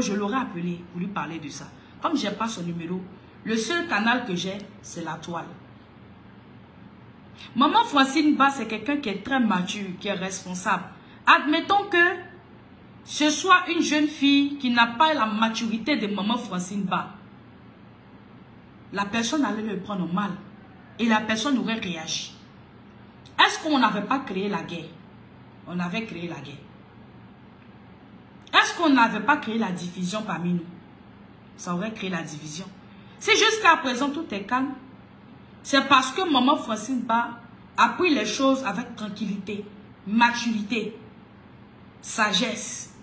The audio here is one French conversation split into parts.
je l'aurais appelé pour lui parler de ça. Comme je n'ai pas son numéro, le seul canal que j'ai, c'est la toile. Maman Francine Ba, c'est quelqu'un qui est très mature, qui est responsable. Admettons que ce soit une jeune fille qui n'a pas la maturité de maman Francine Ba. La personne allait le prendre mal. Et la personne aurait réagi. Est-ce qu'on n'avait pas créé la guerre? On avait créé la guerre. Est-ce qu'on n'avait pas créé la division parmi nous? Ça aurait créé la division. Si jusqu'à présent tout est calme, c'est parce que maman Francine Ba a pris les choses avec tranquillité, maturité, sagesse.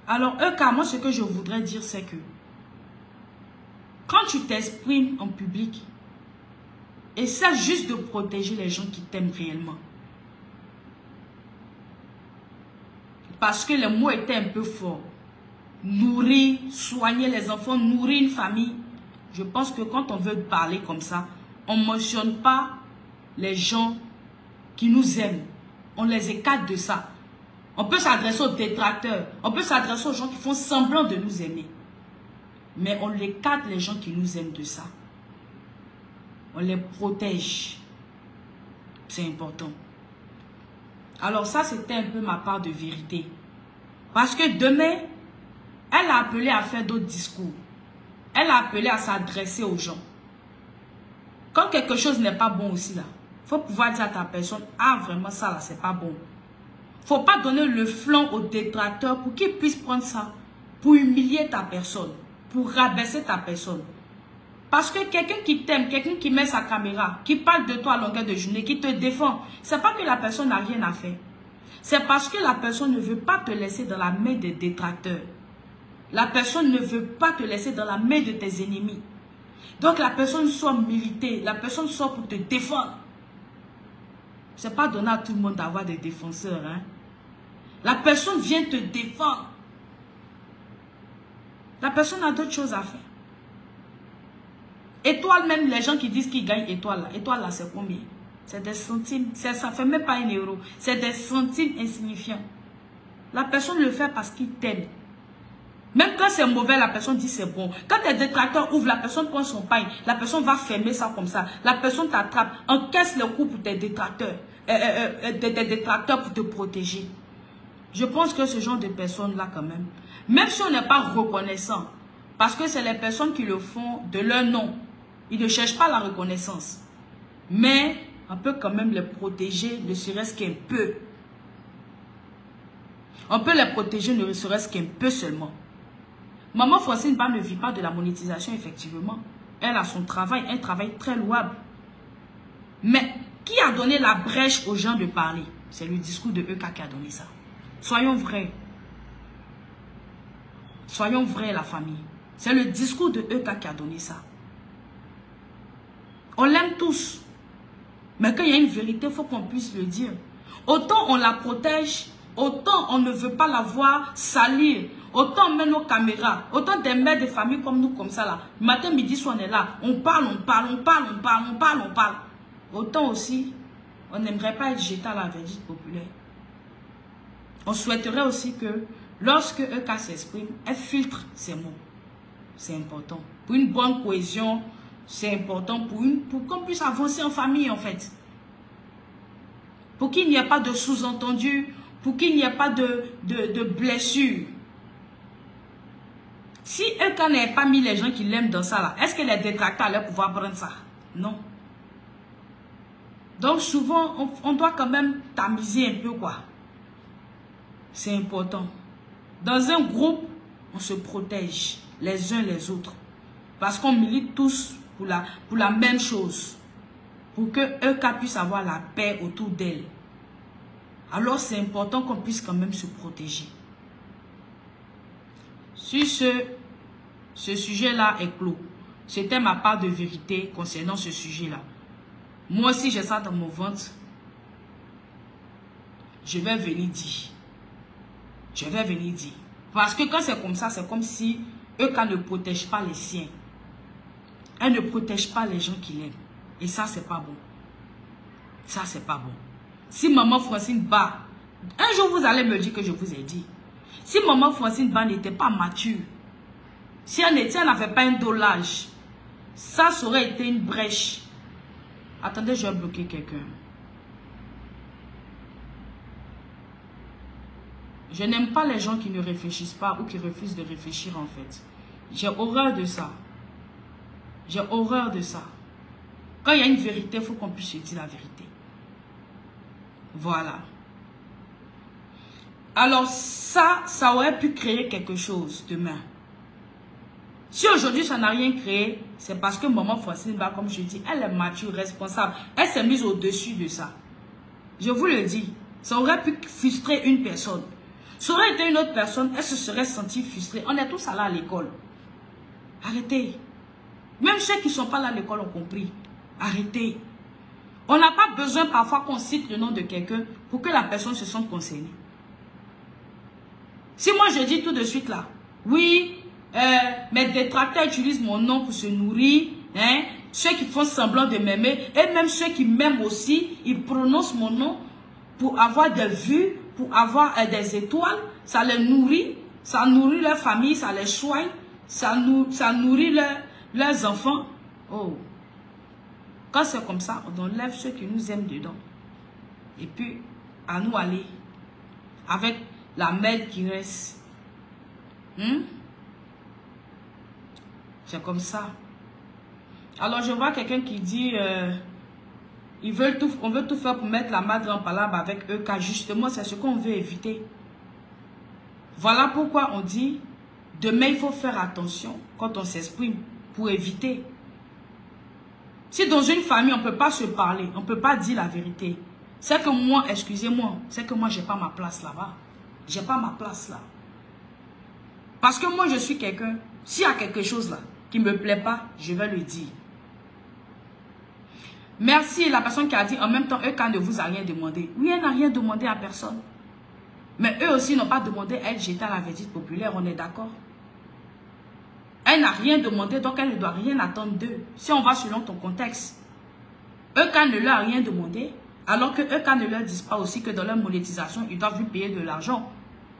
Alors, moi, ce que je voudrais dire, c'est que quand tu t'exprimes en public, essaie juste de protéger les gens qui t'aiment réellement. Parce que les mots étaient un peu forts. Nourrir, soigner les enfants, nourrir une famille. Je pense que quand on veut parler comme ça, on ne mentionne pas les gens qui nous aiment. On les écarte de ça. On peut s'adresser aux détracteurs. On peut s'adresser aux gens qui font semblant de nous aimer. Mais on écarte les gens qui nous aiment de ça. On les protège. C'est important. Alors ça, c'était un peu ma part de vérité. Parce que demain, elle a appelé à faire d'autres discours. Elle a appelé à s'adresser aux gens. Quand quelque chose n'est pas bon aussi là, il faut pouvoir dire à ta personne, ah vraiment ça là, c'est pas bon. Il ne faut pas donner le flanc aux détracteurs pour qu'ils puissent prendre ça, pour humilier ta personne, pour rabaisser ta personne. Parce que quelqu'un qui t'aime, quelqu'un qui met sa caméra, qui parle de toi à longueur de journée, qui te défend, c'est pas que la personne n'a rien à faire. C'est parce que la personne ne veut pas te laisser dans la main des détracteurs. La personne ne veut pas te laisser dans la main de tes ennemis. Donc la personne sort militer, la personne sort pour te défendre. Ce n'est pas donné à tout le monde d'avoir des défenseurs. Hein? La personne vient te défendre. La personne a d'autres choses à faire. Étoile, même les gens qui disent qu'ils gagnent étoile là, c'est combien? C'est des centimes. Ça ne fait même pas 1 euro. C'est des centimes insignifiants. La personne le fait parce qu'il t'aime. Même quand c'est mauvais, la personne dit c'est bon. Quand tes détracteurs ouvrent, la personne prend son pain. La personne va fermer ça comme ça. La personne t'attrape, encaisse le coup pour tes détracteurs. Tes détracteurs pour te protéger. Je pense que ce genre de personnes-là quand même si on n'est pas reconnaissant, parce que c'est les personnes qui le font de leur nom. Ils ne cherchent pas la reconnaissance. Mais on peut quand même les protéger, ne serait-ce qu'un peu. On peut les protéger, ne serait-ce qu'un peu seulement. Maman Francine Ba ne vit pas de la monétisation, effectivement. Elle a son travail, un travail très louable. Mais qui a donné la brèche aux gens de parler? C'est le discours de EK qui a donné ça. Soyons vrais. Soyons vrais, la famille. C'est le discours de EK qui a donné ça. On l'aime tous. Mais quand il y a une vérité, il faut qu'on puisse le dire. Autant on la protège, autant on ne veut pas la voir salir. Autant on met nos caméras. Autant des mères de famille comme nous, comme ça là. Matin, midi, soir, on est là. On parle. Autant aussi, on n'aimerait pas être jeté à la verdicte populaire. On souhaiterait aussi que lorsque EK s'exprime, elle filtre ses mots. C'est important. Pour une bonne cohésion, c'est important pour qu'on puisse avancer en famille en fait. Pour qu'il n'y ait pas de sous-entendu, pour qu'il n'y ait pas de blessures. Si EK n'avait pas mis les gens qui l'aiment dans ça là, est-ce que les détracteurs allaient pouvoir prendre ça? Non. Donc souvent, on doit quand même tamiser un peu quoi. C'est important. Dans un groupe, on se protège les uns les autres. Parce qu'on milite tous pour la même chose. Pour que EK puisse avoir la paix autour d'elle. Alors c'est important qu'on puisse quand même se protéger. Sur ce sujet-là est clos. C'était ma part de vérité concernant ce sujet-là. Moi aussi j'ai ça dans mon ventre. Je vais venir dire. Je vais venir dire. Parce que quand c'est comme ça, c'est comme si EK ne protège pas les siens. Elle ne protège pas les gens qui l'aiment. Et ça, c'est pas bon. Ça, c'est pas bon. Si maman Francine Ba, un jour vous allez me dire que je vous ai dit. Si maman Francine Ba n'était pas mature, si elle n'avait pas un dosage, ça aurait été une brèche. Attendez, je vais bloquer quelqu'un. Je n'aime pas les gens qui ne réfléchissent pas ou qui refusent de réfléchir en fait. J'ai horreur de ça. J'ai horreur de ça. Quand il y a une vérité, il faut qu'on puisse se dire la vérité. Voilà. Alors ça aurait pu créer quelque chose demain. Si aujourd'hui ça n'a rien créé, c'est parce que maman Francine Ba, comme je dis, elle est mature, responsable. Elle s'est mise au-dessus de ça. Je vous le dis, ça aurait pu frustrer une personne. Ça aurait été une autre personne, elle se serait sentie frustrée. On est tous allés à l'école. Arrêtez. Même ceux qui ne sont pas là à l'école ont compris. Arrêtez. On n'a pas besoin parfois qu'on cite le nom de quelqu'un pour que la personne se sente concernée. Si moi je dis tout de suite là, oui, mes détracteurs utilisent mon nom pour se nourrir, hein, ceux qui font semblant de m'aimer, et même ceux qui m'aiment aussi, ils prononcent mon nom pour avoir des vues, pour avoir des étoiles, ça les nourrit, ça nourrit leur famille, ça les soigne, ça nourrit leurs enfants. Oh. Quand c'est comme ça, on enlève ceux qui nous aiment dedans. Et puis, à nous aller. Avec la merde qui reste. C'est comme ça. Alors, je vois quelqu'un qui dit... on veut tout faire pour mettre la madre en palabre avec eux, car justement, c'est ce qu'on veut éviter. Voilà pourquoi on dit, demain, il faut faire attention quand on s'exprime, pour éviter. Si dans une famille, on ne peut pas se parler, on ne peut pas dire la vérité, c'est que moi, excusez-moi, c'est que moi, je n'ai pas ma place là-bas. Je n'ai pas ma place là. Parce que moi, je suis quelqu'un, s'il y a quelque chose là qui ne me plaît pas, je vais le dire. Merci la personne qui a dit en même temps, eux, quand ne vous a rien demandé. Oui, elle n'a rien demandé à personne. Mais eux aussi n'ont pas demandé à être jetée à la verdict populaire, on est d'accord? Elle n'a rien demandé, donc elle ne doit rien attendre d'eux. Si on va selon ton contexte. Eux, quand ne leur a rien demandé, alors que eux, quand ne leur disent pas aussi que dans leur monétisation, ils doivent lui payer de l'argent.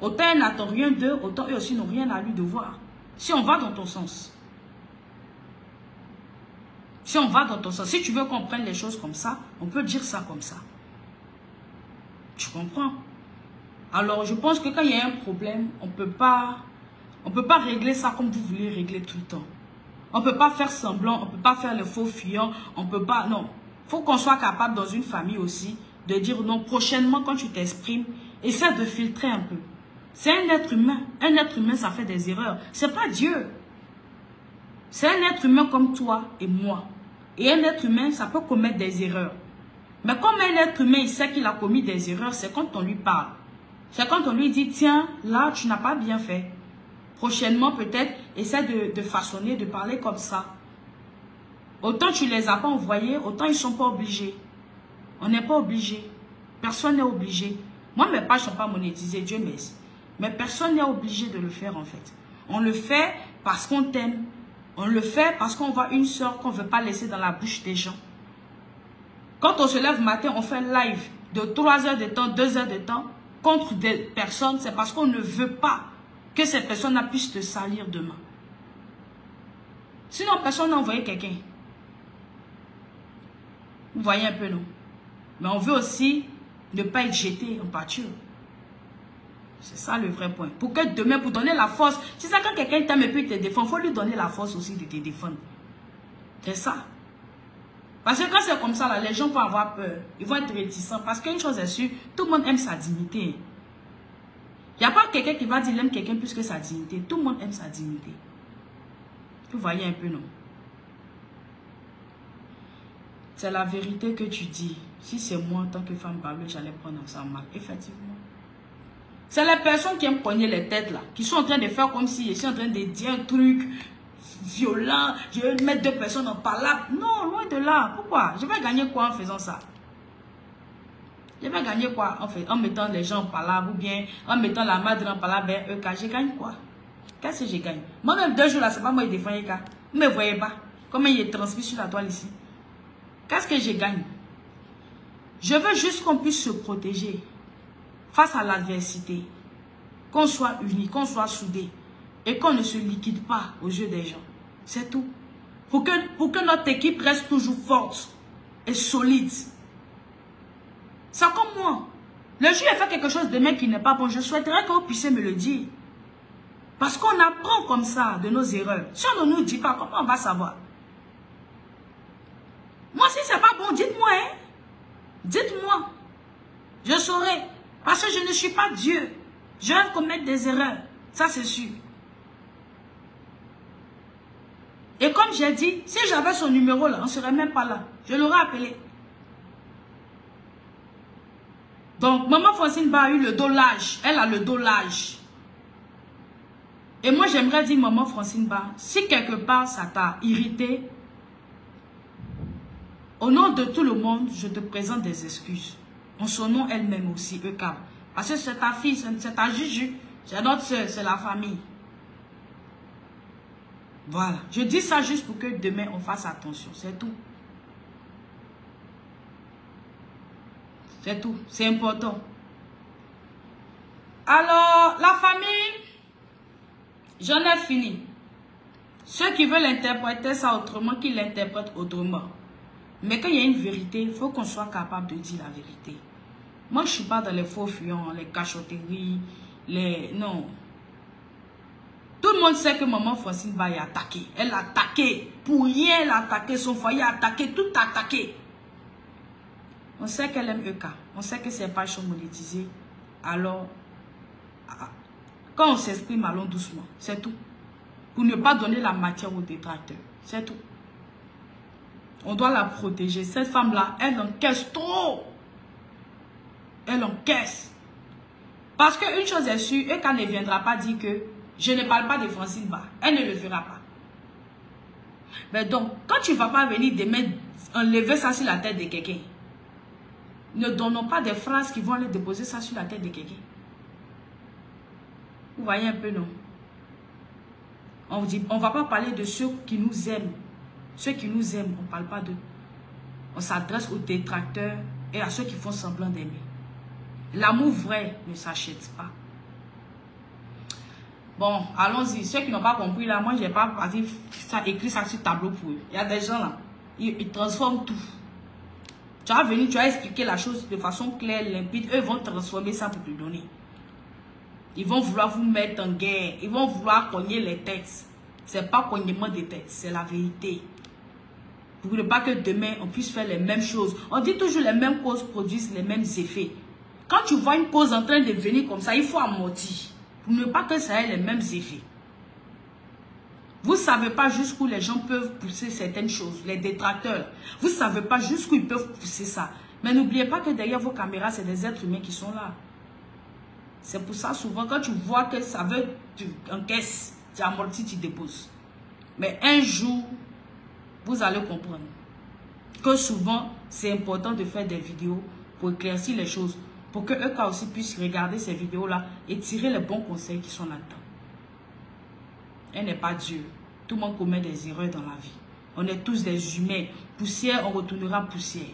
Autant elle n'attend rien d'eux, autant eux aussi n'ont rien à lui devoir. Si on va dans ton sens. Si on va dans ton sens. Si tu veux qu'on prenne les choses comme ça, on peut dire ça comme ça. Tu comprends? Alors, je pense que quand il y a un problème, on ne peut pas régler ça comme vous voulez régler tout le temps. On ne peut pas faire semblant, on ne peut pas faire le faux fuyant, on ne peut pas, non. Il faut qu'on soit capable dans une famille aussi de dire non, prochainement quand tu t'exprimes, essaie de filtrer un peu. C'est un être humain. Un être humain, ça fait des erreurs. Ce n'est pas Dieu. C'est un être humain comme toi et moi. Et un être humain, ça peut commettre des erreurs. Mais comme un être humain, il sait qu'il a commis des erreurs, c'est quand on lui parle. C'est quand on lui dit, tiens, là, tu n'as pas bien fait. Prochainement, peut-être, essaie de façonner, de parler comme ça. Autant tu ne les as pas envoyés, autant ils ne sont pas obligés. On n'est pas obligé. Personne n'est obligé. Moi, mes pages ne sont pas monétisées, Dieu merci. Mais personne n'est obligé de le faire, en fait. On le fait parce qu'on t'aime. On le fait parce qu'on voit une soeur qu'on ne veut pas laisser dans la bouche des gens. Quand on se lève le matin, on fait un live de 3 heures de temps, 2 heures de temps contre des personnes. C'est parce qu'on ne veut pas que ces personnes puissent te salir demain. Sinon, personne n'a envoyé quelqu'un. Vous voyez un peu, non? Mais on veut aussi ne pas être jeté en pâture. C'est ça le vrai point. Pour que demain, pour donner la force, si ça quand quelqu'un t'aime et puis te défend, il faut lui donner la force aussi de te défendre. C'est ça. Parce que quand c'est comme ça, là, les gens vont avoir peur. Ils vont être réticents. Parce qu'une chose est sûre, tout le monde aime sa dignité. Il n'y a pas quelqu'un qui va dire qu'il aime quelqu'un plus que sa dignité. Tout le monde aime sa dignité. Vous voyez un peu, non? C'est la vérité que tu dis. Si c'est moi, en tant que femme parleuse, j'allais prendre ça mal. Effectivement. C'est les personnes qui aiment pogner les têtes là, qui sont en train de faire comme si je suis en train de dire un truc violent, je vais mettre 2 personnes en palabre. Non, loin de là. Pourquoi? Je vais gagner quoi en faisant ça? Je vais gagner quoi en mettant les gens en palabre ou bien en mettant la madre en palabre vers eux? Je gagne quoi? Qu'est-ce que je gagne? Moi-même 2 jours là, c'est pas moi qui défends les cas. Vous ne me voyez pas? Comment il est transmis sur la toile ici? Qu'est-ce que je gagne? Je veux juste qu'on puisse se protéger face à l'adversité. qu'on soit unis, qu'on soit soudés et qu'on ne se liquide pas aux yeux des gens. C'est tout. Pour que notre équipe reste toujours forte et solide. C'est comme moi. Le jour où il fait quelque chose de même qui n'est pas bon, je souhaiterais que vous puissiez me le dire. Parce qu'on apprend comme ça de nos erreurs. Si on ne nous dit pas, comment on va savoir? Moi, si c'est pas bon, dites-moi. Hein? Dites-moi. Je saurai. Parce que je ne suis pas Dieu. Je vais commettre des erreurs. Ça, c'est sûr. Et comme j'ai dit, si j'avais son numéro là, on ne serait même pas là. Je l'aurais appelé. Donc, maman Francine Ba a eu le dos lâche. Elle a le dos lâche. Et moi, j'aimerais dire, maman Francine Ba, si quelque part ça t'a irrité, au nom de tout le monde, je te présente des excuses. En son nom elle-même aussi, Eucab. Parce que c'est ta fille, c'est ta Juju, c'est notre soeur, c'est la famille. Voilà. Je dis ça juste pour que demain, on fasse attention. C'est tout. C'est tout. C'est important. Alors, la famille, j'en ai fini. Ceux qui veulent interpréter ça autrement, qu'ils l'interprètent autrement. Mais quand il y a une vérité, il faut qu'on soit capable de dire la vérité. Moi, je ne suis pas dans les faux fuyants, les cachotteries, non. Tout le monde sait que maman Francine Ba est attaquée. Elle a attaqué. Pour rien, elle a attaqué. Son foyer a attaqué. Tout a attaqué. On sait qu'elle aime EK. On sait que ses pages sont monétisées. Alors, quand on s'exprime, allons doucement. C'est tout. Pour ne pas donner la matière aux détracteurs. C'est tout. On doit la protéger. Cette femme-là, elle encaisse trop. Elle encaisse. Parce qu'une chose est sûre, EK ne viendra pas dire que je ne parle pas de Francine Ba. Elle ne le fera pas. Mais donc, quand tu ne vas pas venir demain enlever ça sur la tête de quelqu'un, ne donnons pas des phrases qui vont aller déposer ça sur la tête de quelqu'un. Vous voyez un peu, non? On ne va pas parler de ceux qui nous aiment. Ceux qui nous aiment, on ne parle pas d'eux. On s'adresse aux détracteurs et à ceux qui font semblant d'aimer. L'amour vrai ne s'achète pas. Bon, allons-y. Ceux qui n'ont pas compris, là, moi, je n'ai pas écrit ça sur tableau pour eux. Il y a des gens, là, ils transforment tout. Tu vas venir, tu vas expliquer la chose de façon claire, limpide. Eux vont transformer ça pour te donner. Ils vont vouloir vous mettre en guerre. Ils vont vouloir cogner les têtes. Ce n'est pas cognement des têtes, c'est la vérité. Pour ne pas que demain, on puisse faire les mêmes choses. On dit toujours les mêmes causes produisent les mêmes effets. Quand tu vois une cause en train de venir comme ça, il faut amortir. Pour ne pas que ça ait les mêmes effets. Vous ne savez pas jusqu'où les gens peuvent pousser certaines choses, les détracteurs. Vous ne savez pas jusqu'où ils peuvent pousser ça. Mais n'oubliez pas que derrière vos caméras, c'est des êtres humains qui sont là. C'est pour ça, souvent, quand tu vois que ça veut, tu encaisses, tu amortis, tu déposes. Mais un jour, vous allez comprendre que souvent, c'est important de faire des vidéos pour éclaircir les choses. Pour que eux aussi puissent regarder ces vidéos-là et tirer les bons conseils qui sont là-dedans. Elle n'est pas Dieu. Tout le monde commet des erreurs dans la vie. On est tous des humains. Poussière, on retournera poussière.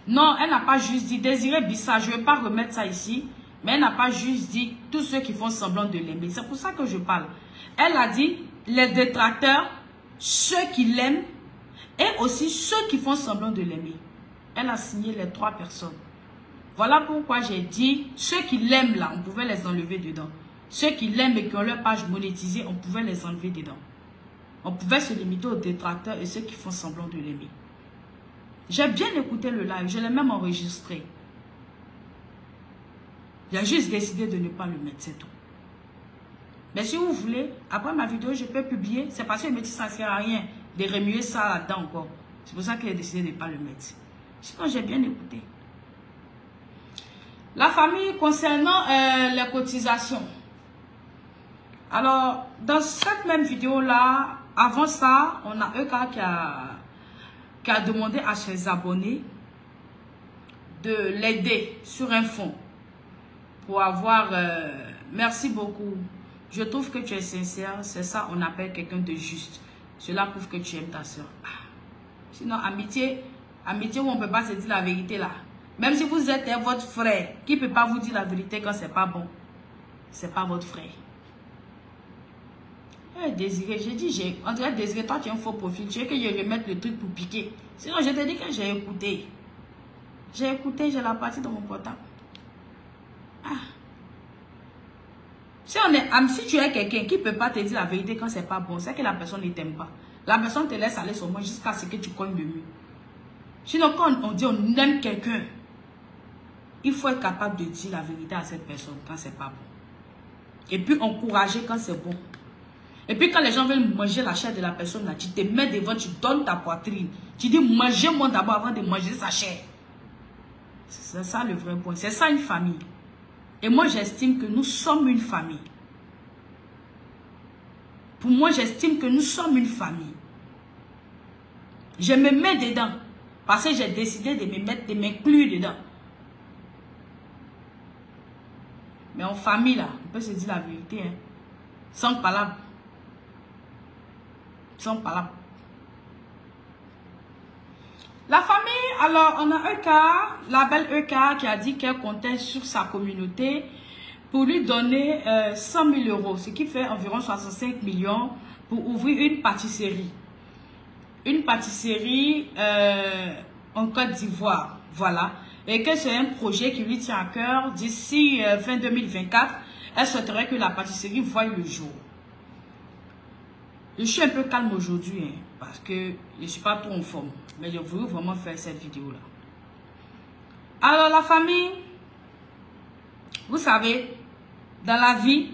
Non, elle n'a pas juste dit Désiré Bissa. Je ne vais pas remettre ça ici. Mais elle n'a pas juste dit tous ceux qui font semblant de l'aimer. C'est pour ça que je parle. Elle a dit les détracteurs, ceux qui l'aiment et aussi ceux qui font semblant de l'aimer. Elle a signé les 3 personnes. Voilà pourquoi j'ai dit, ceux qui l'aiment là, on pouvait les enlever dedans. Ceux qui l'aiment et qui ont leur page monétisée, on pouvait les enlever dedans. On pouvait se limiter aux détracteurs et ceux qui font semblant de l'aimer. J'ai bien écouté le live, je l'ai même enregistré. J'ai juste décidé de ne pas le mettre, c'est tout. Mais si vous voulez, après ma vidéo, je peux publier. C'est parce que me dit ça ne sert à rien de remuer ça là-dedans encore. C'est pour ça que j'ai décidé de ne pas le mettre. Sinon, j'ai bien écouté. La famille, concernant les cotisations. Alors, dans cette même vidéo-là, avant ça, on a EK qui a demandé à ses abonnés de l'aider sur un fonds pour avoir... merci beaucoup. Je trouve que tu es sincère. C'est ça, on appelle quelqu'un de juste. Cela prouve que tu aimes ta soeur. Sinon, amitié où on ne peut pas se dire la vérité là. Même si vous êtes votre frère, qui ne peut pas vous dire la vérité quand c'est pas bon, c'est pas votre frère. Désiré, j'ai dit, on dirait Désiré, toi tu es un faux profil, tu veux que je remette le truc pour piquer. Sinon, je te dis que j'ai écouté. J'ai écouté, j'ai la partie dans mon portable. Ah. Si tu es quelqu'un qui ne peut pas te dire la vérité quand c'est pas bon, c'est que la personne ne t'aime pas. La personne te laisse aller sur moi jusqu'à ce que tu cognes le mur. Sinon, quand on dit on aime quelqu'un, il faut être capable de dire la vérité à cette personne quand c'est pas bon. Et puis encourager quand c'est bon. Et puis quand les gens veulent manger la chair de la personne, là, tu te mets devant, tu donnes ta poitrine. Tu dis mangez-moi d'abord avant de manger sa chair. C'est ça le vrai point. C'est ça une famille. Et moi j'estime que nous sommes une famille. Pour moi j'estime que nous sommes une famille. Je me mets dedans. Parce que j'ai décidé de me mettre, de m'inclure dedans. Mais en famille là, on peut se dire la vérité. Hein. Sans palabre. Sans palabre. La famille, alors on a Eka, la belle Eka qui a dit qu'elle comptait sur sa communauté pour lui donner 100 000 euros, ce qui fait environ 65 millions pour ouvrir une pâtisserie. Une pâtisserie en Côte d'Ivoire, voilà. Et que c'est un projet qui lui tient à cœur. D'ici fin 2024, elle souhaiterait que la pâtisserie voie le jour. Je suis un peu calme aujourd'hui, hein, parce que je ne suis pas trop en forme. Mais je voulais vraiment faire cette vidéo-là. Alors la famille, vous savez, dans la vie,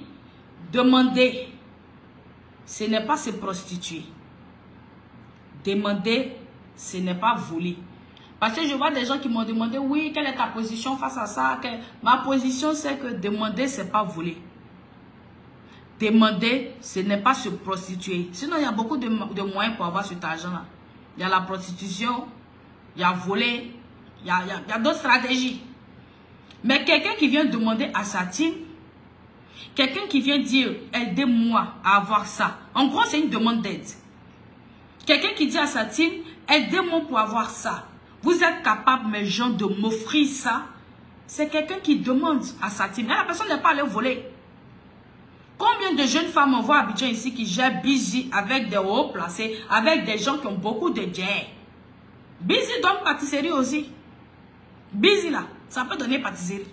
demander, ce n'est pas se prostituer. Demander, ce n'est pas voler. Parce que je vois des gens qui m'ont demandé, oui, quelle est ta position face à ça? Ma position, c'est que demander, ce n'est pas voler. Demander, ce n'est pas se prostituer. Sinon, il y a beaucoup de moyens pour avoir cet argent-là. Il y a la prostitution, il y a voler, il y a d'autres stratégies. Mais quelqu'un qui vient demander à sa team, quelqu'un qui vient dire, aidez-moi à avoir ça. En gros, c'est une demande d'aide. Quelqu'un qui dit à sa team, aidez-moi pour avoir ça. Vous êtes capable, mes gens, de m'offrir ça. C'est quelqu'un qui demande à sa team. Et la personne n'est pas allée voler. Combien de jeunes femmes on voit à Abidjan ici qui gèrent Busy avec des hauts placés, avec des gens qui ont beaucoup de biens. Busy donne pâtisserie aussi. Busy là, ça peut donner pâtisserie.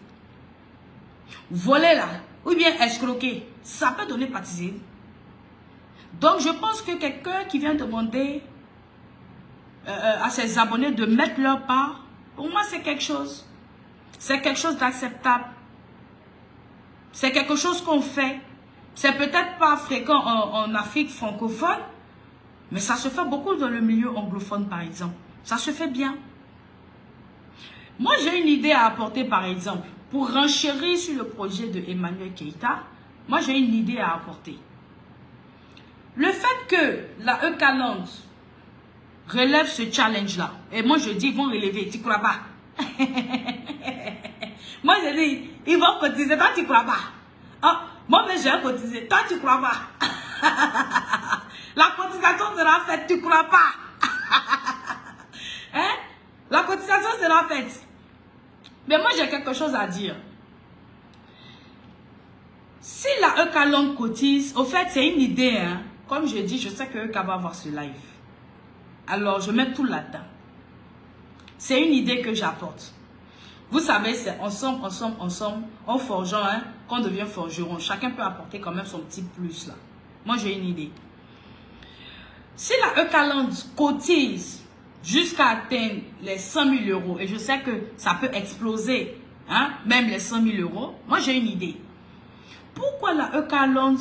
Voler là, ou bien escroquer, ça peut donner pâtisserie. Donc je pense que quelqu'un qui vient demander à ses abonnés de mettre leur part, pour moi c'est quelque chose. C'est quelque chose d'acceptable. C'est quelque chose qu'on fait. C'est peut-être pas fréquent en Afrique francophone, mais ça se fait beaucoup dans le milieu anglophone par exemple. Ça se fait bien. Moi j'ai une idée à apporter par exemple. Pour renchérir sur le projet de Emmanuel Keïta, moi j'ai une idée à apporter. Le fait que la Eucaland relève ce challenge-là, et moi je dis ils vont relever, tu crois pas? Moi je dis, ils vont cotiser, toi tu crois pas? Oh, moi mais j'ai cotisé, toi tu crois pas? La cotisation sera faite, tu crois pas? Hein? La cotisation sera faite. Mais moi j'ai quelque chose à dire. Si la Eucaland cotise, au fait c'est une idée, hein. Comme je dis, je sais que Euca va voir ce live. Alors je mets tout là-dedans. C'est une idée que j'apporte. Vous savez, c'est ensemble, en forgeant, hein, qu'on devient forgeron. Chacun peut apporter quand même son petit plus là. Moi, j'ai une idée. Si la Eucaland cotise jusqu'à atteindre les 100 000 euros, et je sais que ça peut exploser, hein, même les 100 000 euros, moi, j'ai une idée. Pourquoi la Eucaland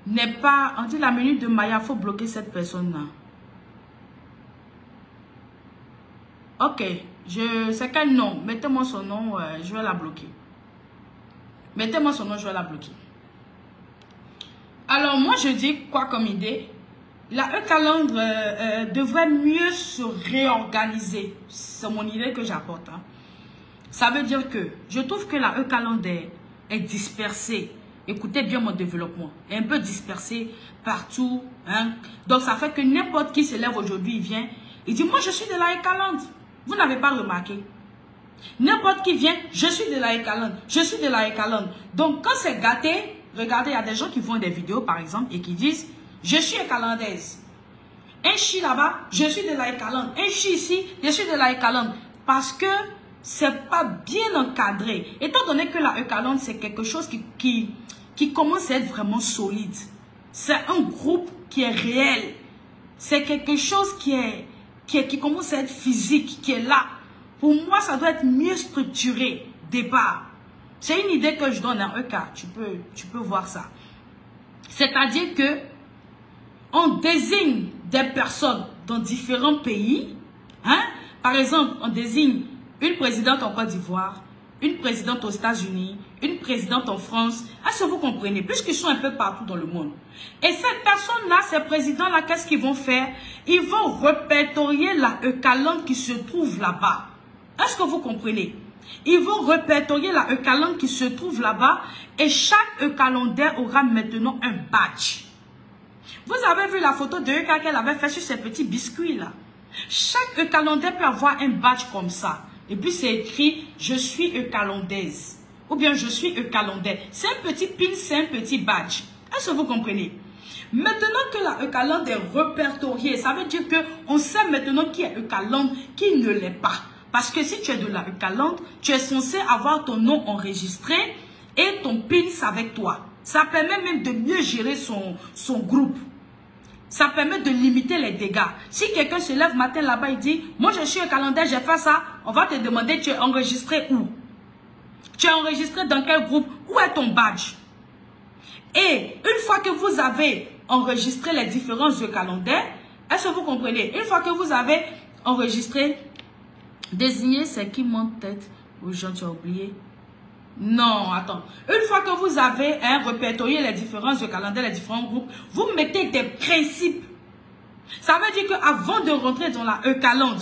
n'est pas... On dit la minute de Maya, il faut bloquer cette personne-là. Ok, c'est quel nom? Mettez-moi son nom, je vais la bloquer. Mettez-moi son nom, je vais la bloquer. Alors, moi, je dis quoi comme idée? La Eucaland devrait mieux se réorganiser. C'est mon idée que j'apporte. Hein. Ça veut dire que je trouve que la Eucaland est dispersée. Écoutez bien mon développement. Est un peu dispersée partout. Hein. Donc, ça fait que n'importe qui se lève aujourd'hui, il vient. Il dit, moi, je suis de la Eucaland. Vous n'avez pas remarqué. N'importe qui vient, je suis de la Ekalande, je suis de la Ekalande. Donc quand c'est gâté, regardez, il y a des gens qui font des vidéos par exemple et qui disent, je suis Ekalandaise. Un chi là-bas, je suis de la Ekalande. Un chi ici, je suis de la Ekalande. Parce que c'est pas bien encadré. Étant donné que la Ekalande, c'est quelque chose qui commence à être vraiment solide. C'est un groupe qui est réel. C'est quelque chose qui commence à être physique, qui est là. Pour moi, ça doit être mieux structuré, départ. C'est une idée que je donne à EK. Tu peux voir ça. C'est-à-dire que on désigne des personnes dans différents pays. Hein? Par exemple, on désigne une présidente en Côte d'Ivoire, une présidente aux États-Unis, une présidente en France. Est-ce que vous comprenez? Puisqu'ils sont un peu partout dans le monde. Et ces personnes-là, ces présidents-là, qu'est-ce qu'ils vont faire? Ils vont répertorier la Ekalande qui se trouve là-bas. Est-ce que vous comprenez? Ils vont répertorier la Ekalande qui se trouve là-bas et chaque Ekalandais aura maintenant un badge. Vous avez vu la photo de Eka qu'elle avait fait sur ces petits biscuits là. Chaque Ekalandais peut avoir un badge comme ça. Et puis c'est écrit « Je suis Ekalandaise » ou bien « Je suis Ekalandais ». C'est un petit pin, c'est un petit badge. Est-ce que vous comprenez? Maintenant que la Ekalande est répertoriée, ça veut dire qu'on sait maintenant qui est Ekalande, qui ne l'est pas. Parce que si tu es de la Ekalande, tu es censé avoir ton nom enregistré et ton PIN avec toi. Ça permet même de mieux gérer son groupe. Ça permet de limiter les dégâts. Si quelqu'un se lève matin là-bas et dit « Moi je suis Ekalandais, j'ai fait ça », on va te demander « Tu es enregistré où? Tu es enregistré dans quel groupe? Où est ton badge ?» Et une fois que vous avez enregistré les différents Ekalandais, est-ce que vous comprenez? Une fois que vous avez enregistré, désigner, c'est qui monte tête aux gens, tu as oublié? Non, attends. Une fois que vous avez répertorié les différents Ekalandais, les différents groupes, vous mettez des principes. Ça veut dire qu'avant de rentrer dans la Ekalande,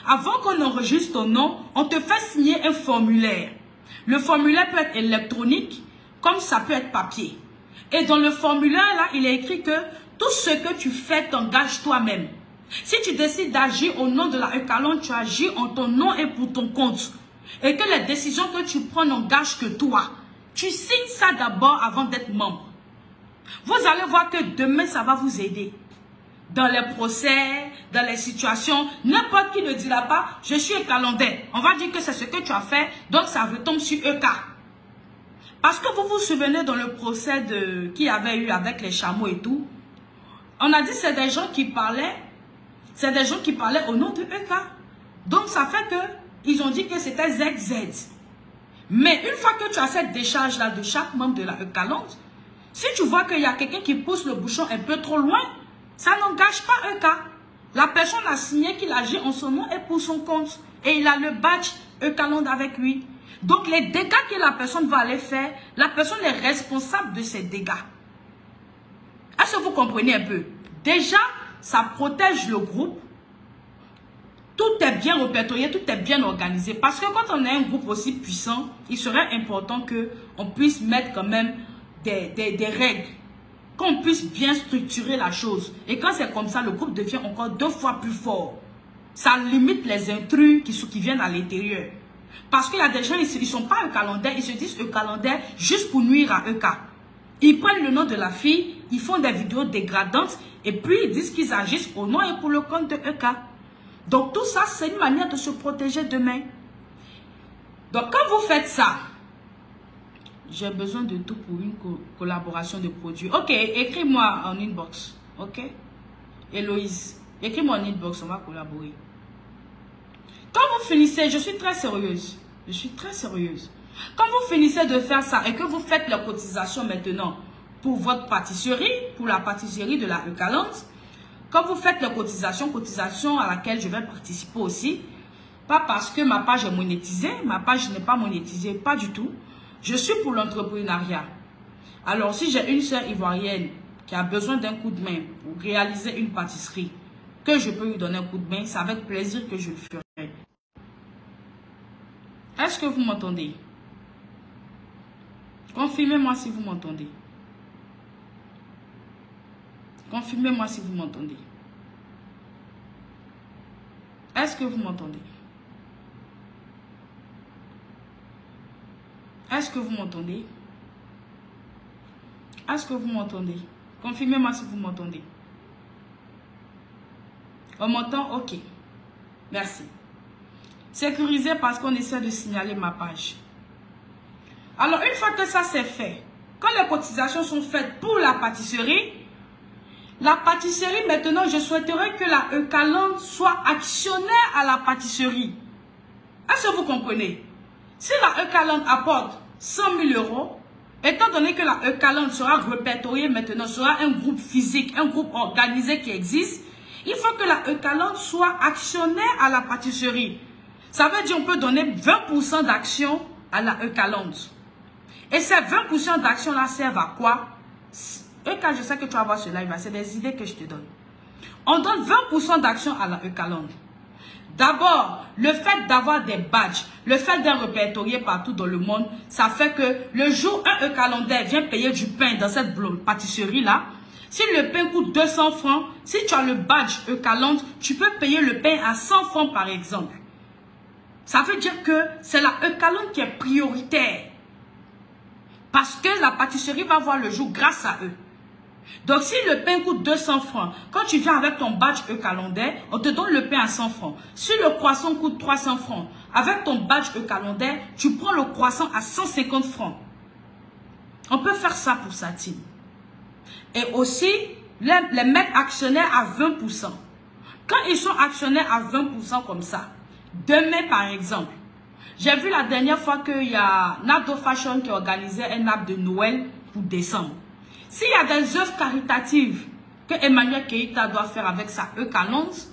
avant qu'on enregistre ton nom, on te fait signer un formulaire. Le formulaire peut être électronique, comme ça peut être papier. Et dans le formulaire, là, il est écrit que tout ce que tu fais t'engage toi-même. Si tu décides d'agir au nom de la Ekalande, tu agis en ton nom et pour ton compte. Et que les décisions que tu prends n'engagent que toi. Tu signes ça d'abord avant d'être membre. Vous allez voir que demain, ça va vous aider. Dans les procès, dans les situations, n'importe qui ne dira pas « Je suis Ekalandais ». On va dire que c'est ce que tu as fait, donc ça retombe sur EK. Parce que vous vous souvenez dans le procès qu'il y avait eu avec les chameaux et tout, on a dit que c'est des gens qui parlaient. C'est des gens qui parlaient au nom de EK. Donc, ça fait qu'ils ont dit que c'était ZZ. Mais une fois que tu as cette décharge-là de chaque membre de la Ekalande, si tu vois qu'il y a quelqu'un qui pousse le bouchon un peu trop loin, ça n'engage pas EK. La personne a signé qu'il agit en son nom et pour son compte. Et il a le badge Ekalande avec lui. Donc, les dégâts que la personne va aller faire, la personne est responsable de ces dégâts. Est-ce que vous comprenez un peu? Déjà, ça protège le groupe. Tout est bien répertorié, tout est bien organisé. Parce que quand on a un groupe aussi puissant, il serait important qu'on puisse mettre quand même des règles. Qu'on puisse bien structurer la chose. Et quand c'est comme ça, le groupe devient encore 2 fois plus fort. Ça limite les intrus qui viennent à l'intérieur. Parce qu'il y a des gens, ils ne sont pas Ekalandais, ils se disent Ekalandais juste pour nuire à EK. Ils prennent le nom de la fille, ils font des vidéos dégradantes et puis ils disent qu'ils agissent au nom et pour le compte de EK. Donc tout ça, c'est une manière de se protéger demain. Donc quand vous faites ça, j'ai besoin de tout pour une collaboration de produits. Ok, écris-moi en inbox. Ok, Héloïse, écris-moi en inbox, on va collaborer. Quand vous finissez, je suis très sérieuse. Je suis très sérieuse. Quand vous finissez de faire ça et que vous faites la cotisation maintenant pour votre pâtisserie, pour la pâtisserie de la Ekalande, quand vous faites la cotisation à laquelle je vais participer aussi, pas parce que ma page est monétisée, ma page n'est pas monétisée, pas du tout. Je suis pour l'entrepreneuriat. Alors si j'ai une sœur ivoirienne qui a besoin d'un coup de main pour réaliser une pâtisserie, que je peux lui donner un coup de main, c'est avec plaisir que je le ferai. Est-ce que vous m'entendez? Confirmez-moi si vous m'entendez. Confirmez-moi si vous m'entendez. Est-ce que vous m'entendez? Est-ce que vous m'entendez? Est-ce que vous m'entendez? Confirmez-moi si vous m'entendez. On m'entend? Ok. Merci. Sécuriser parce qu'on essaie de signaler ma page. Alors, une fois que ça c'est fait, quand les cotisations sont faites pour la pâtisserie, maintenant, je souhaiterais que la Eucalyptus soit actionnaire à la pâtisserie. Est-ce que vous comprenez? Si la Eucalyptus apporte 100 000 €, étant donné que la Eucalyptus sera répertoriée maintenant, sera un groupe physique, un groupe organisé qui existe, il faut que la Eucalyptus soit actionnaire à la pâtisserie. Ça veut dire qu'on peut donner 20% d'action à la Eucalyptus. Et ces 20% d'action-là servent à quoi? Quand je sais que tu vas voir ce live, c'est des idées que je te donne. On donne 20% d'action à la Eucalyptus. D'abord, le fait d'avoir des badges, le fait d'être répertorié partout dans le monde, ça fait que le jour où un Eucalyptus vient payer du pain dans cette pâtisserie-là, si le pain coûte 200 francs, si tu as le badge Eucalyptus, tu peux payer le pain à 100 francs par exemple. Ça veut dire que c'est la Eucalyptus qui est prioritaire. Parce que la pâtisserie va voir le jour grâce à eux. Donc, si le pain coûte 200 francs, quand tu viens avec ton badge Eucalyptus, on te donne le pain à 100 francs. Si le croissant coûte 300 francs, avec ton badge Eucalyptus, tu prends le croissant à 150 francs. On peut faire ça pour sa team. Et aussi, les mettre actionnaires à 20%. Quand ils sont actionnaires à 20% comme ça, demain par exemple, j'ai vu la dernière fois qu'il y a Nado Fashion qui organisait un arbre de Noël pour décembre. S'il y a des œuvres caritatives que Emmanuel Keïta doit faire avec sa Eucalyptus,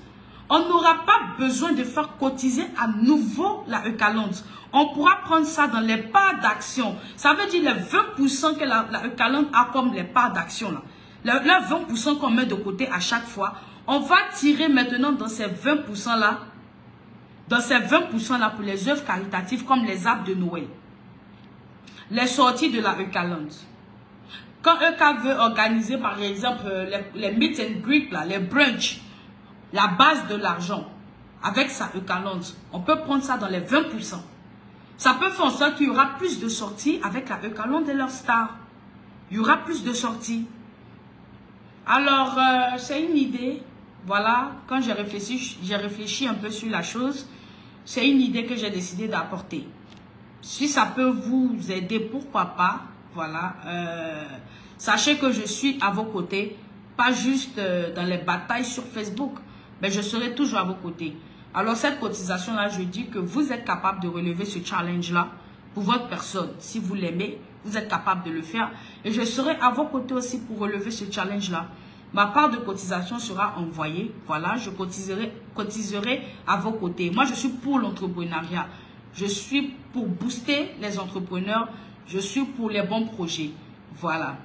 on n'aura pas besoin de faire cotiser à nouveau la Eucalyptus. On pourra prendre ça dans les parts d'action. Ça veut dire les 20% que la Eucalyptus a comme les parts d'action. Les 20% qu'on met de côté à chaque fois, on va tirer maintenant dans ces 20%-là, pour les œuvres caritatives comme les arbres de Noël. Les sorties de la Eucalyptus. Quand Euca veut organiser par exemple les meet and greet, les brunchs, la base de l'argent avec sa Eucalyptus, on peut prendre ça dans les 20%. Ça peut faire en sorte qu'il y aura plus de sorties avec la Eucalyptus de leur star. Il y aura plus de sorties. Alors, c'est une idée. Voilà, quand j'ai réfléchi un peu sur la chose. C'est une idée que j'ai décidé d'apporter. Si ça peut vous aider, pourquoi pas. Voilà. Sachez que je suis à vos côtés. Pas juste dans les batailles sur Facebook. Mais je serai toujours à vos côtés. Alors cette cotisation-là, je dis que vous êtes capable de relever ce challenge-là. Pour votre personne. Si vous l'aimez, vous êtes capable de le faire. Et je serai à vos côtés aussi pour relever ce challenge-là. Ma part de cotisation sera envoyée. Voilà, je cotiserai à vos côtés. Moi, je suis pour l'entrepreneuriat. Je suis pour booster les entrepreneurs. Je suis pour les bons projets. Voilà.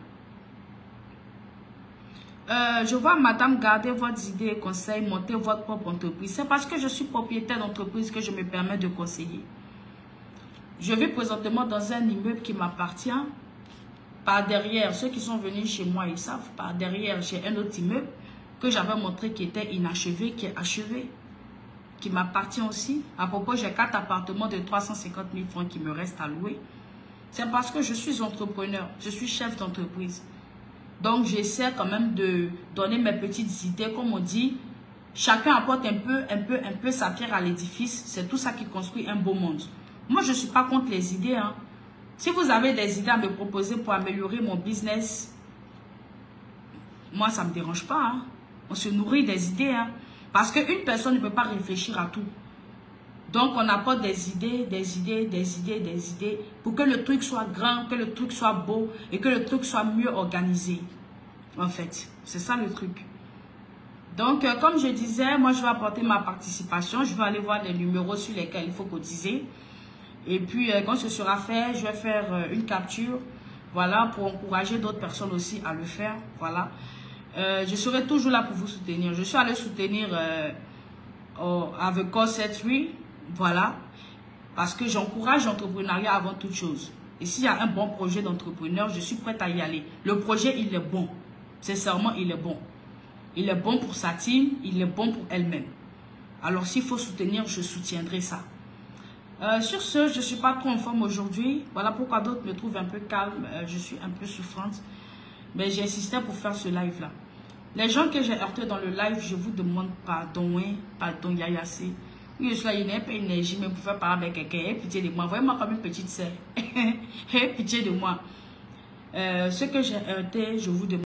Je vois madame garder vos idées et conseils, monter votre propre entreprise. C'est parce que je suis propriétaire d'entreprise que je me permets de conseiller. Je vis présentement dans un immeuble qui m'appartient. Par derrière, ceux qui sont venus chez moi, ils savent, par derrière, j'ai un autre immeuble que j'avais montré qui était inachevé, qui est achevé, qui m'appartient aussi. À propos, j'ai 4 appartements de 350 000 francs qui me restent à louer. C'est parce que je suis entrepreneur, je suis chef d'entreprise. Donc, j'essaie quand même de donner mes petites idées. Comme on dit, chacun apporte un peu sa pierre à l'édifice. C'est tout ça qui construit un beau monde. Moi, je ne suis pas contre les idées, hein. Si vous avez des idées à me proposer pour améliorer mon business, moi, ça ne me dérange pas. Hein. On se nourrit des idées. Hein. Parce qu'une personne ne peut pas réfléchir à tout. Donc, on apporte des idées pour que le truc soit grand, que le truc soit beau et que le truc soit mieux organisé. En fait, c'est ça le truc. Donc, comme je disais, moi, je vais apporter ma participation. Je vais aller voir les numéros sur lesquels il faut cotiser. Et puis, quand ce sera fait, je vais faire une capture, voilà, pour encourager d'autres personnes aussi à le faire, voilà. Je serai toujours là pour vous soutenir. Je suis allée soutenir avec Corsetry, voilà, parce que j'encourage l'entrepreneuriat avant toute chose. Et s'il y a un bon projet d'entrepreneur, je suis prête à y aller. Le projet, il est bon. Sincèrement, il est bon. Il est bon pour sa team, il est bon pour elle-même. Alors, s'il faut soutenir, je soutiendrai ça. Sur ce, je ne suis pas trop en forme aujourd'hui. Voilà pourquoi d'autres me trouvent un peu calme. Je suis un peu souffrante. Mais j'ai insisté pour faire ce live-là. Les gens que j'ai heurtés dans le live, je vous demande pardon. Hein, pardon, Yayase. Oui, je suis là, il n'a pas d'énergie, mais pour faire parler avec quelqu'un. Aie pitié de moi. Voyez-moi comme une petite sœur. Aie pitié de moi. Ce que j'ai heurté, je vous demande.